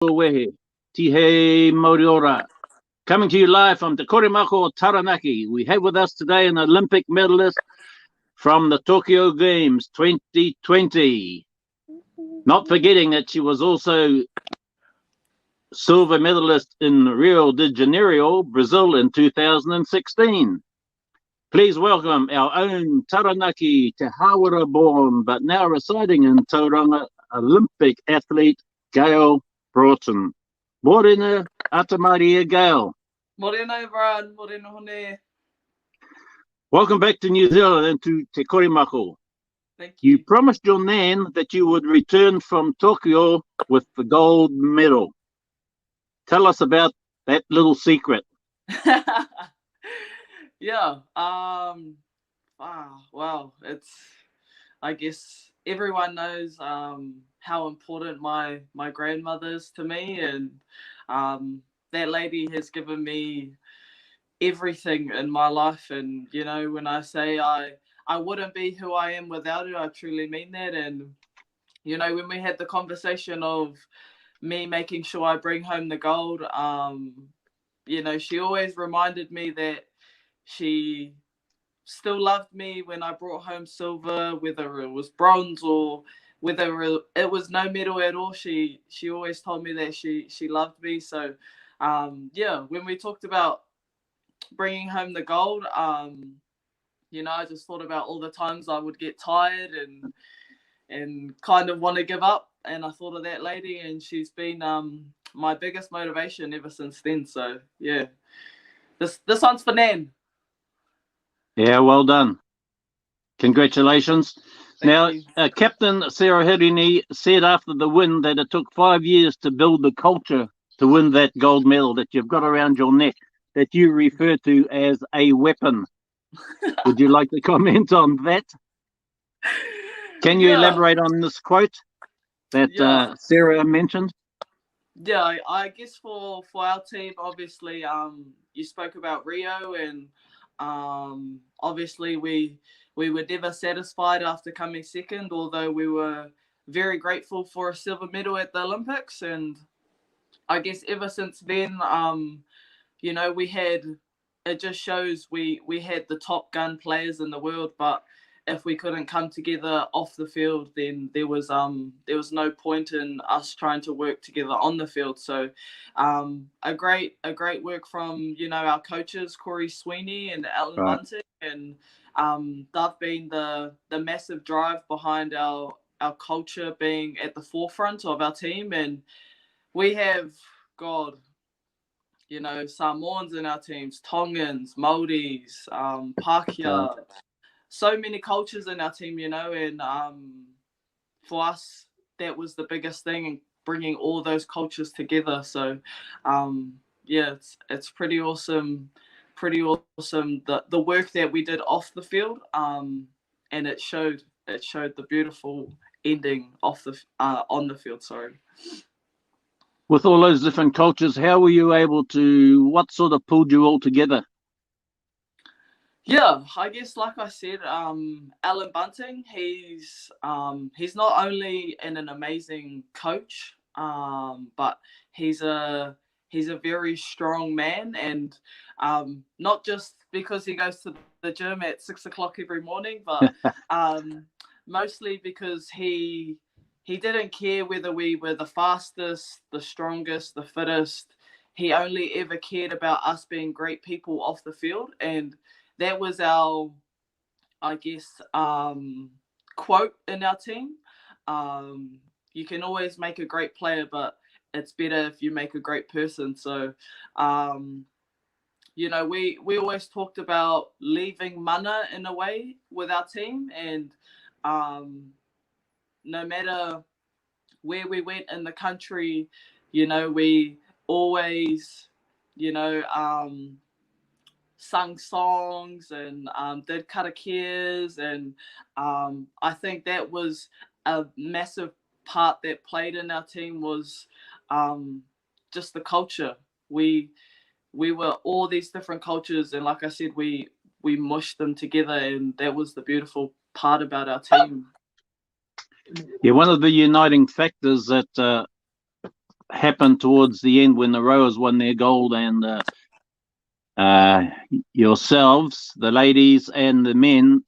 Wehe, Tihe Moriora. Coming to you live from Te Korimako, Taranaki. We have with us today an Olympic medalist from the Tokyo Games 2020. Not forgetting that she was also silver medalist in Rio de Janeiro, Brazil in 2016. Please welcome our own Taranaki Te Hawara born but now residing in Tauranga Olympic athlete Gayle Broughton. Morena Atamaria Gayle. Morena Fern, morena hone. Welcome back to New Zealand and to Te Korimako. Thank you. You promised your nan that you would return from Tokyo with the gold medal. Tell us about that little secret. Yeah. Well, I guess everyone knows how important my grandmother is to me, and that lady has given me everything in my life. And when I say I wouldn't be who I am without her, I truly mean that. And when we had the conversation of me making sure I bring home the gold, she always reminded me that she still loved me when I brought home silver, whether it was bronze or whether it was no medal at all. She always told me that she loved me. So when we talked about bringing home the gold, I just thought about all the times I would get tired and kind of want to give up, and I thought of that lady, and she's been my biggest motivation ever since then. So yeah, this one's for Nan. Yeah, well done. Congratulations. Thank now, Captain Sarah Hirini said after the win that it took 5 years to build the culture to win that gold medal that you've got around your neck, that you refer to as a weapon. Would you like to comment on that? Can you elaborate on this quote that Sarah mentioned? Yeah, I guess for our team, obviously, you spoke about Rio, and obviously we were never satisfied after coming second, although we were very grateful for a silver medal at the Olympics. And I guess ever since then, we had, it just shows we had the top gun players in the world, but if we couldn't come together off the field, then there was no point in us trying to work together on the field. So a great work from our coaches, Corey Sweeney and Alan Bunting, and they've been the massive drive behind our culture being at the forefront of our team. And we have Samoans in our teams, Tongans, Māoris, Pākehā, so many cultures in our team, and for us, that was the biggest thing, in bringing all those cultures together. So, it's pretty awesome. The work that we did off the field, and it showed the beautiful ending on the field. Sorry. With all those different cultures, how were you able to? What sort of pulled you all together? Yeah, I guess like I said, Alan Bunting, he's not only an amazing coach, but he's a very strong man, and not just because he goes to the gym at 6 o'clock every morning, but mostly because he didn't care whether we were the fastest, the strongest, the fittest. He only ever cared about us being great people off the field, and that was our, I guess, quote in our team. You can always make a great player, but it's better if you make a great person. So, we always talked about leaving mana in a way with our team, and no matter where we went in the country, we always, sung songs and did karaoke's, and I think that was a massive part that played in our team, was just the culture. We were all these different cultures, and like I said, we mushed them together, and that was the beautiful part about our team. Yeah, one of the uniting factors that happened towards the end when the rowers won their gold, and yourselves, the ladies and the men,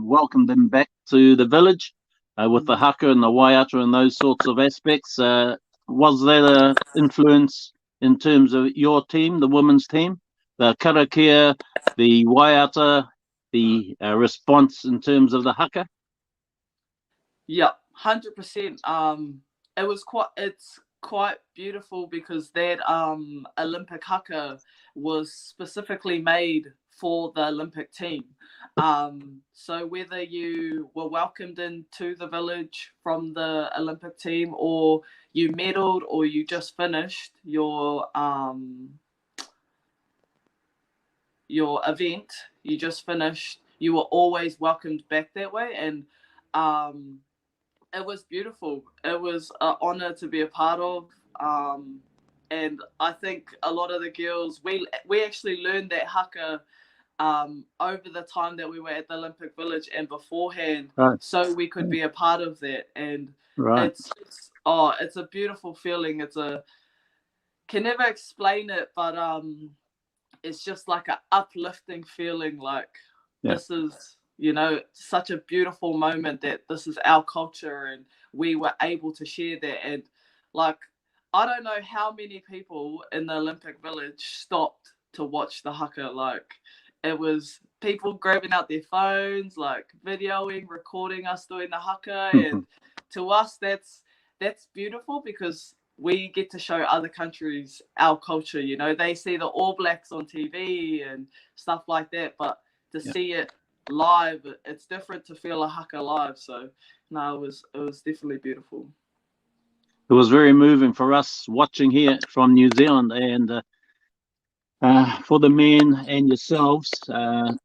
welcomed them back to the village with the haka and the waiata and those sorts of aspects. Was that an influence in terms of your team, the women's team, the karakia, the waiata, the response in terms of the haka? Yeah, 100%. It's quite beautiful because that Olympic haka was specifically made for the Olympic team. So whether you were welcomed into the village from the Olympic team, or you medaled, or you just finished your event, you were always welcomed back that way. And it was beautiful. It was an honor to be a part of. And I think a lot of the girls, we actually learned that haka over the time that we were at the Olympic Village and beforehand, right, so we could be a part of that. And right, it's a beautiful feeling. Can never explain it, but it's just like an uplifting feeling. Like, yeah, this is, such a beautiful moment, that this is our culture and we were able to share that. And like, I don't know how many people in the Olympic Village stopped to watch the haka. Like, it was people grabbing out their phones, like videoing, recording us doing the haka. And to us, that's beautiful, because we get to show other countries our culture. They see the All Blacks on TV and stuff like that, but to see it live, it's different to feel a haka live. So no, it was definitely beautiful. it was very moving for us watching here from New Zealand, and for the men and yourselves to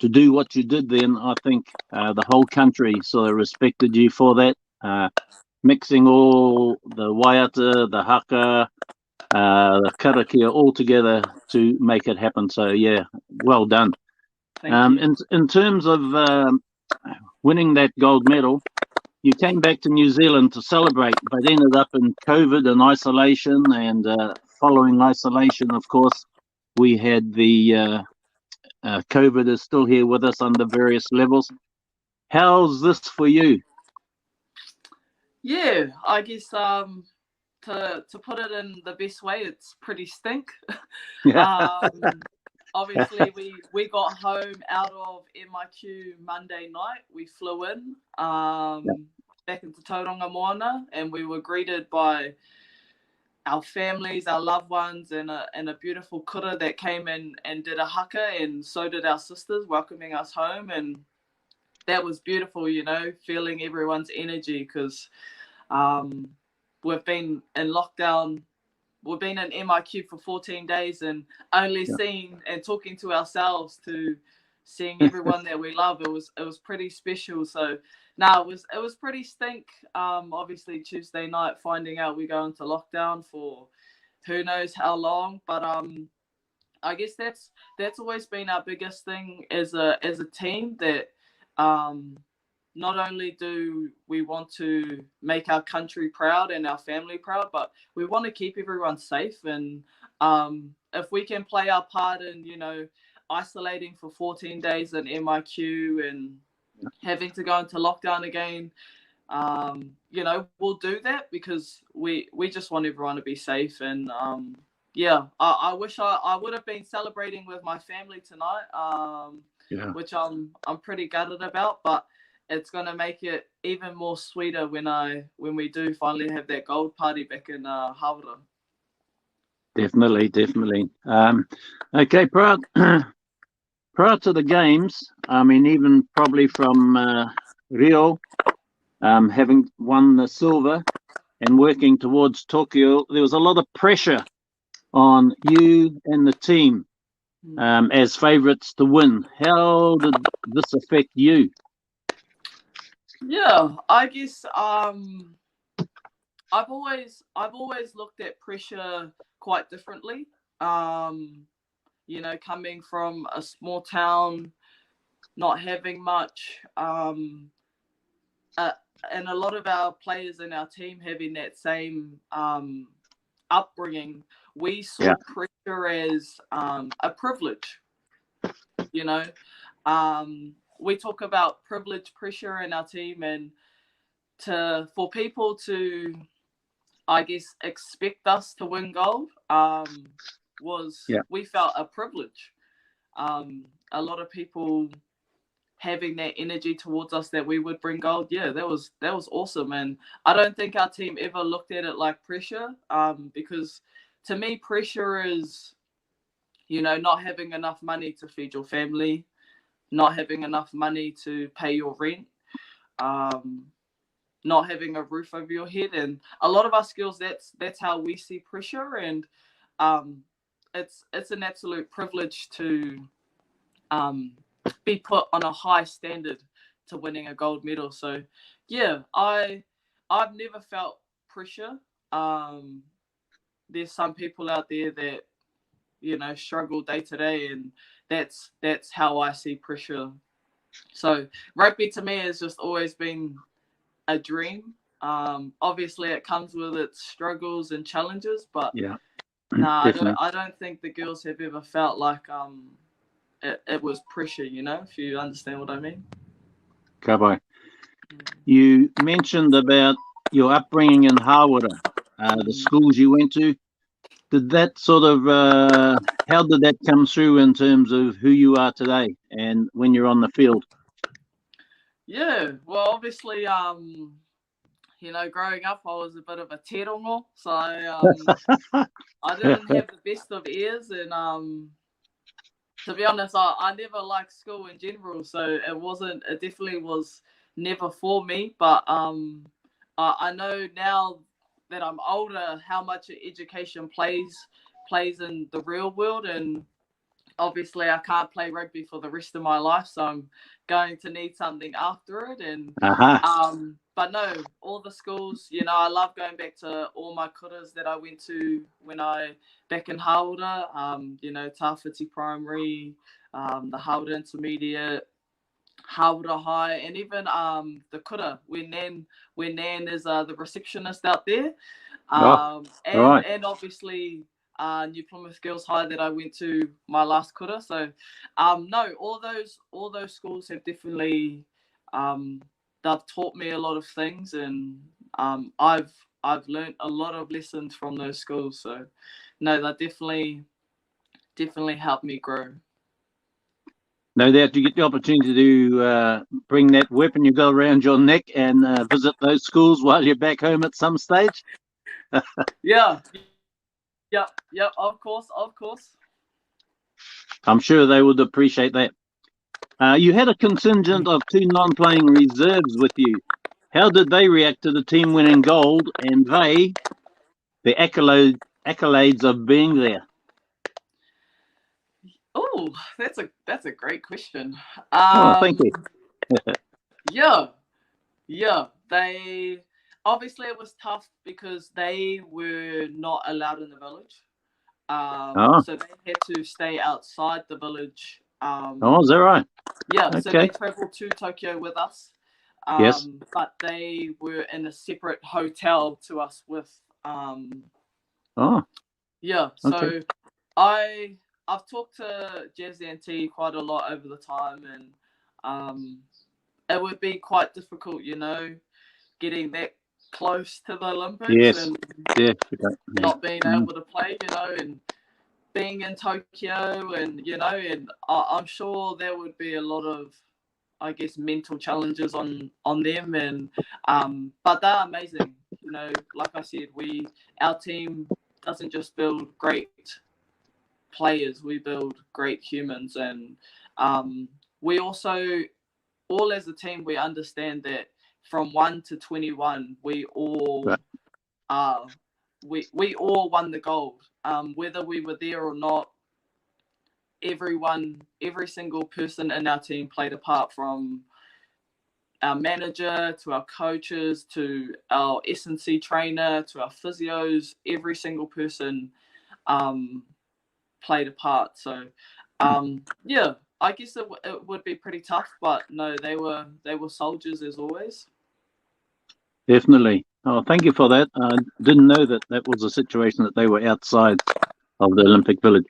do what you did then. I think the whole country sort of respected you for that, mixing all the waiata, the haka, the karakia all together to make it happen. So yeah, well done. Thank you. In terms of winning that gold medal, you came back to New Zealand to celebrate, but ended up in COVID and isolation. And following isolation, of course, we had the COVID is still here with us under various levels. How's this for you? Yeah, I guess to put it in the best way, it's pretty stink. Obviously, we got home out of MIQ Monday night. We flew in back into Tauranga Moana, and we were greeted by our families, our loved ones, and a beautiful kura that came in and did a haka, and so did our sisters, welcoming us home. And that was beautiful, feeling everyone's energy, because we've been in lockdown. We've been in MIQ for 14 days, and only seeing and talking to ourselves, to seeing everyone that we love. It was pretty special. So no, it was pretty stink. Obviously Tuesday night, finding out we go into lockdown for who knows how long. But I guess that's always been our biggest thing as a team, that not only do we want to make our country proud and our family proud, but we want to keep everyone safe. And if we can play our part in, isolating for 14 days in MIQ and having to go into lockdown again, we'll do that, because we just want everyone to be safe. And I wish I would have been celebrating with my family tonight, which I'm pretty gutted about, but it's going to make it even more sweeter when we do finally have that gold party back in Hawera. Definitely. Okay, prior to the games, I mean, even probably from Rio, having won the silver and working towards Tokyo, there was a lot of pressure on you and the team as favourites to win. How did this affect you? Yeah, I guess I've always looked at pressure quite differently. Coming from a small town, not having much, and a lot of our players in our team having that same upbringing, we saw pressure as a privilege. You know, we talk about privilege, pressure in our team, and for people to, I guess, expect us to win gold we felt a privilege. A lot of people having that energy towards us that we would bring gold, that was awesome. And I don't think our team ever looked at it like pressure, because to me, pressure is, not having enough money to feed your family, not having enough money to pay your rent, not having a roof over your head. And a lot of our skills, that's how we see pressure. And it's an absolute privilege to be put on a high standard to winning a gold medal. So I've never felt pressure. There's some people out there that struggle day to day, and that's how I see pressure. So rugby to me has just always been a dream. Obviously it comes with its struggles and challenges, but I don't think the girls have ever felt like it was pressure, if you understand what I mean. Ka pai. You mentioned about your upbringing in Hawera, the schools you went to. Did that sort of, how did that come through in terms of who you are today and when you're on the field? Yeah, well, obviously, growing up, I was a bit of a terongo, so I didn't have the best of ears, and to be honest, I never liked school in general, so it definitely was never for me. But I know now that I'm older how much education plays in the real world, and obviously I can't play rugby for the rest of my life, so I'm going to need something after it. And but no, all the schools, I love going back to all my kuras that I went to when I back in Hawera, Tawhiti Primary, the Hawera Intermediate, Hawera High, and even the kura when Nan is the receptionist out there, and obviously New Plymouth Girls High that I went to my last kura. So no, all those schools have definitely they've taught me a lot of things, and I've learned a lot of lessons from those schools. So no, they definitely helped me grow. No doubt you get the opportunity to bring that weapon you got around your neck and visit those schools while you're back home at some stage. Yeah, of course. I'm sure they would appreciate that. You had a contingent of 2 non-playing reserves with you. How did they react to the team winning gold and the accolades of being there? Oh, that's a great question. Thank you. Yeah. They obviously, it was tough because they were not allowed in the village. So they had to stay outside the village. Is that right? Yeah, okay. So they traveled to Tokyo with us. Yes. But they were in a separate hotel to us with. Yeah, so okay. I've talked to Jazzy and T quite a lot over the time, and it would be quite difficult, getting that close to the Olympics and not being able to play, and being in Tokyo, and and I'm sure there would be a lot of, I guess, mental challenges on them, and but they're amazing. Like I said, our team doesn't just build great players, we build great humans, and we also, all as a team, we understand that from 1 to 21, we all we all won the gold, whether we were there or not. Every single person in our team played a part, from our manager to our coaches to our S&C trainer to our physios. Every single person played a part. So I guess it would be pretty tough, but no, they were soldiers as always. Definitely. Oh, thank you for that. I didn't know that that was a situation that they were outside of the Olympic Village.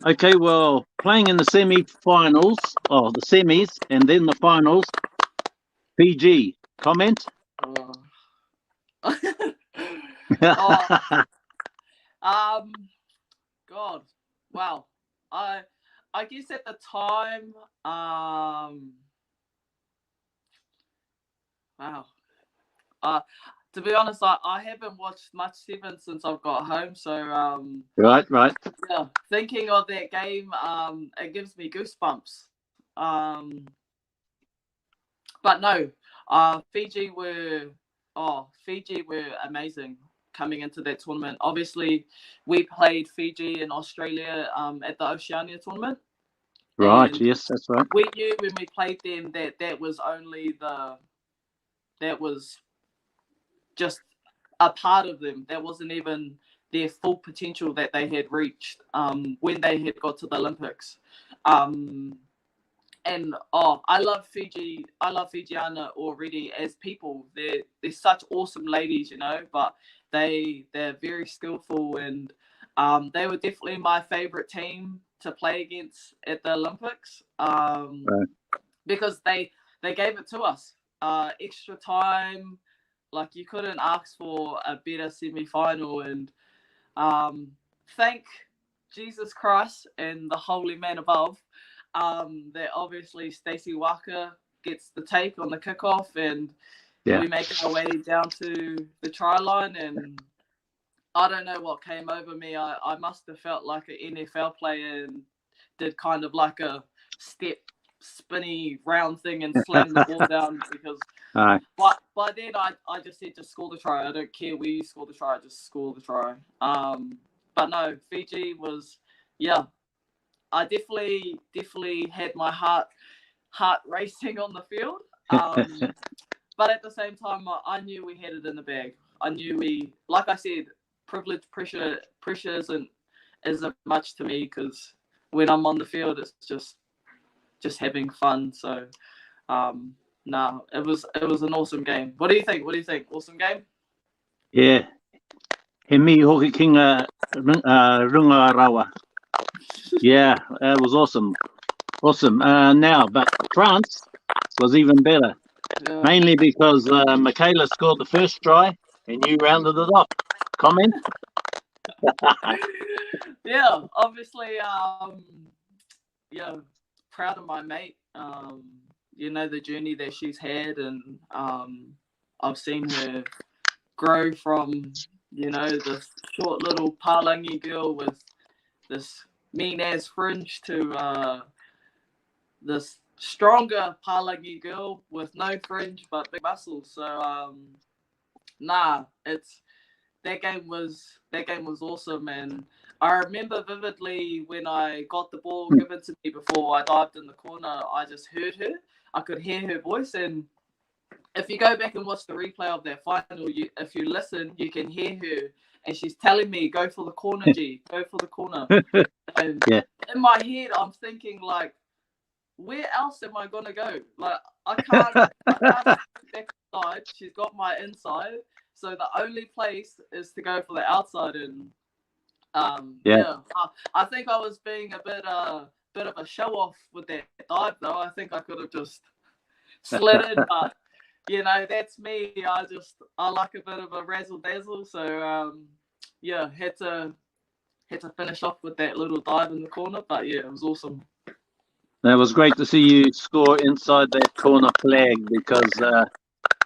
Okay, well, playing in the semi-finals, the semis, and then the finals, Fiji. Comment? Oh. Oh, God, wow. I guess at the time, wow. To be honest, I haven't watched much Seven since I've got home, so Right. yeah, thinking of that game, it gives me goosebumps. But no, Fiji were amazing coming into that tournament. Obviously, we played Fiji in Australia at the Oceania tournament. Right, And yes, that's right. we knew when we played them that was just a part of them. That wasn't even their full potential that they had reached when they had got to the Olympics. And I love Fiji. I love Fijiana already as people. They're such awesome ladies, you know. But they're very skillful, and they were definitely my favorite team to play against at the Olympics. Right. Because they gave it to us. Extra time, like you couldn't ask for a better semi-final, and thank Jesus Christ and the Holy Man above that obviously Stacey Walker gets the take on the kickoff, and we make our way down to the try line, and I don't know what came over me. I must have felt like an NFL player and did kind of like a step spinny round thing and slammed the ball down because but by then I just said just score the try. I don't care where you score the try, just score the try. But no, Fiji was I definitely had my heart racing on the field. But at the same time I knew we had it in the bag. I knew we, like I said, privilege pressure isn't much to me because when I'm on the field it's just having fun. So it was an awesome game. What do you think? Awesome game? Yeah. He mihi hoki ki ngā runga rawa. Yeah, that was awesome. Now, but France was even better. Yeah. Mainly because Michaela scored the first try and you rounded it off. Comment? Yeah, obviously, proud of my mate. You know, the journey that she's had, and I've seen her grow from, you know, this short little Palangi girl with this mean ass fringe to this stronger Palangi girl with no fringe but big muscles. So that game was awesome, and I remember vividly when I got the ball given to me before I dived in the corner. I just heard her. I could hear her voice, and if you go back and watch the replay of that final, if you listen, you can hear her, and she's telling me, "Go for the corner, G. Go for the corner." And in my head, I'm thinking like, where else am I gonna go? Like I can't back inside. She's got my inside, so the only place is to go for the outside. And I think I was being a bit of a show off with that dive though. I think I could have just slid in, but you know that's me. I like a bit of a razzle dazzle, so had to finish off with that little dive in the corner. But yeah, it was awesome. It was great to see you score inside that corner flag because,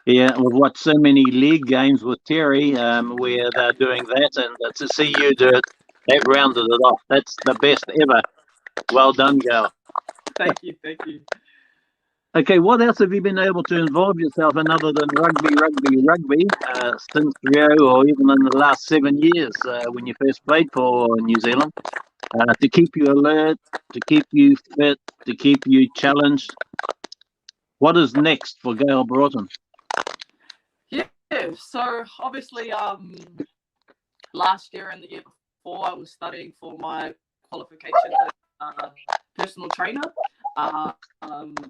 we've watched so many league games with Terry where they're doing that, and to see you do it, that rounded it off. That's the best ever. Well done, Gayle. Thank you. Okay, what else have you been able to involve yourself in other than rugby since Rio, or even in the last 7 years when you first played for New Zealand? To keep you alert, to keep you fit, to keep you challenged. What is next for Gayle Broughton? Yeah, so obviously last year and the year before I was studying for my qualifications as personal trainer.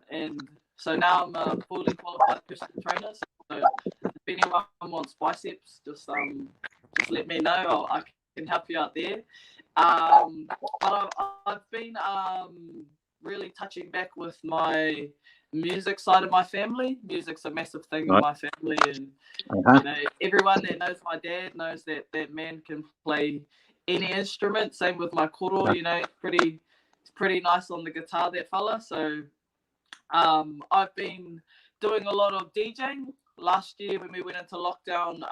And so now I'm a fully qualified personal trainer. So anyone wants biceps, just let me know. I can help you out there. But I've been really touching back with my music side of my family. Music's a massive thing in my family, and you know, everyone that knows my dad knows that that man can play any instrument. Same with my koro, you know, it's pretty nice on the guitar, that fella. So I've been doing a lot of DJing. Last year when we went into lockdown,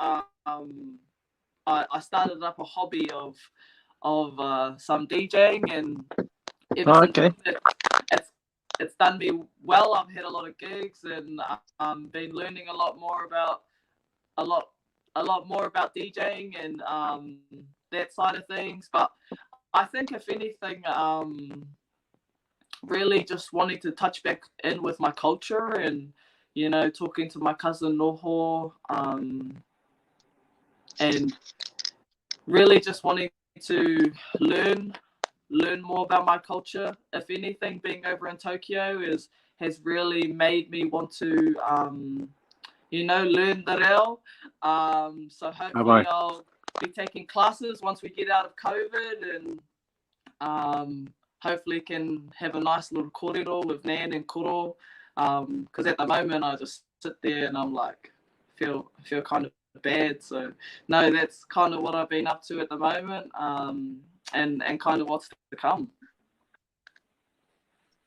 I started up a hobby of some DJing, and ever since it's done me well. I've had a lot of gigs, and been learning a lot more about DJing and that side of things. But I think if anything, really just wanting to touch back in with my culture, and you know, talking to my cousin Noho, and really just wanting to learn more about my culture. If anything, being over in Tokyo has really made me want to you know, learn the reo. So hopefully I'll be taking classes once we get out of COVID, and hopefully can have a nice little kōrero with Nan and Koro. Because at the moment I just sit there and I'm like, feel kind of bad. So no, that's kind of what I've been up to at the moment, and kind of what's to come.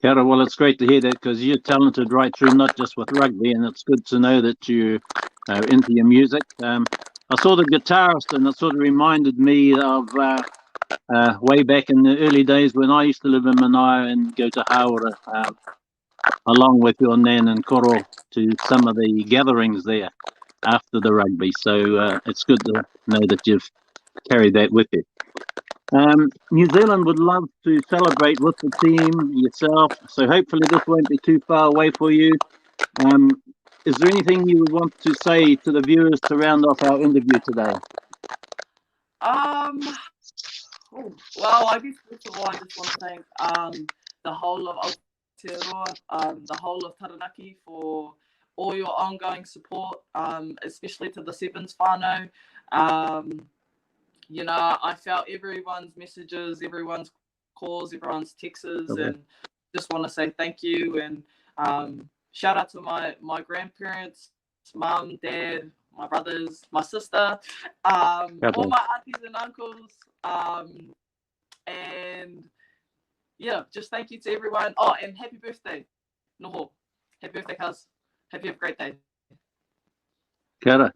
Kia ora. Well, it's great to hear that, because you're talented right through, not just with rugby, and it's good to know that you are into your music. I saw the guitarist, and it sort of reminded me of way back in the early days when I used to live in Manaia and go to Hawara, along with your Nan and Koro, to some of the gatherings there after the rugby. So it's good to know that you've carried that with you. New Zealand would love to celebrate with the team, yourself, so hopefully this won't be too far away for you. Is there anything you would want to say to the viewers to round off our interview today? Well, I guess first of all, I just want to thank the whole of Aotearoa, the whole of Taranaki, for all your ongoing support, especially to the Sevens whānau. You know, I felt everyone's messages, everyone's calls, everyone's texts, and just want to say thank you, and shout out to my grandparents, mum, dad, my brothers, my sister, all my aunties and uncles, and yeah, just thank you to everyone. Oh, and happy birthday, Noho. Happy birthday, cuz. Hope you have a great day. Kia ora.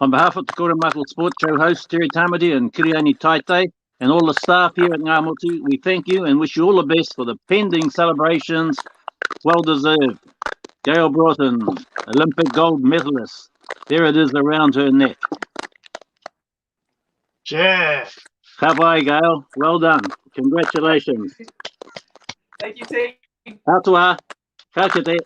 On behalf of the Koremako Sports Show host, Terry Tamati and Kiriani Taite, and all the staff here at Ngā Motu, we thank you and wish you all the best for the pending celebrations. Well deserved. Gayle Broughton, Olympic gold medalist. There it is around her neck. Yeah. Ka Gayle. Well done. Congratulations. Thank you, team. Atua. Ka kite.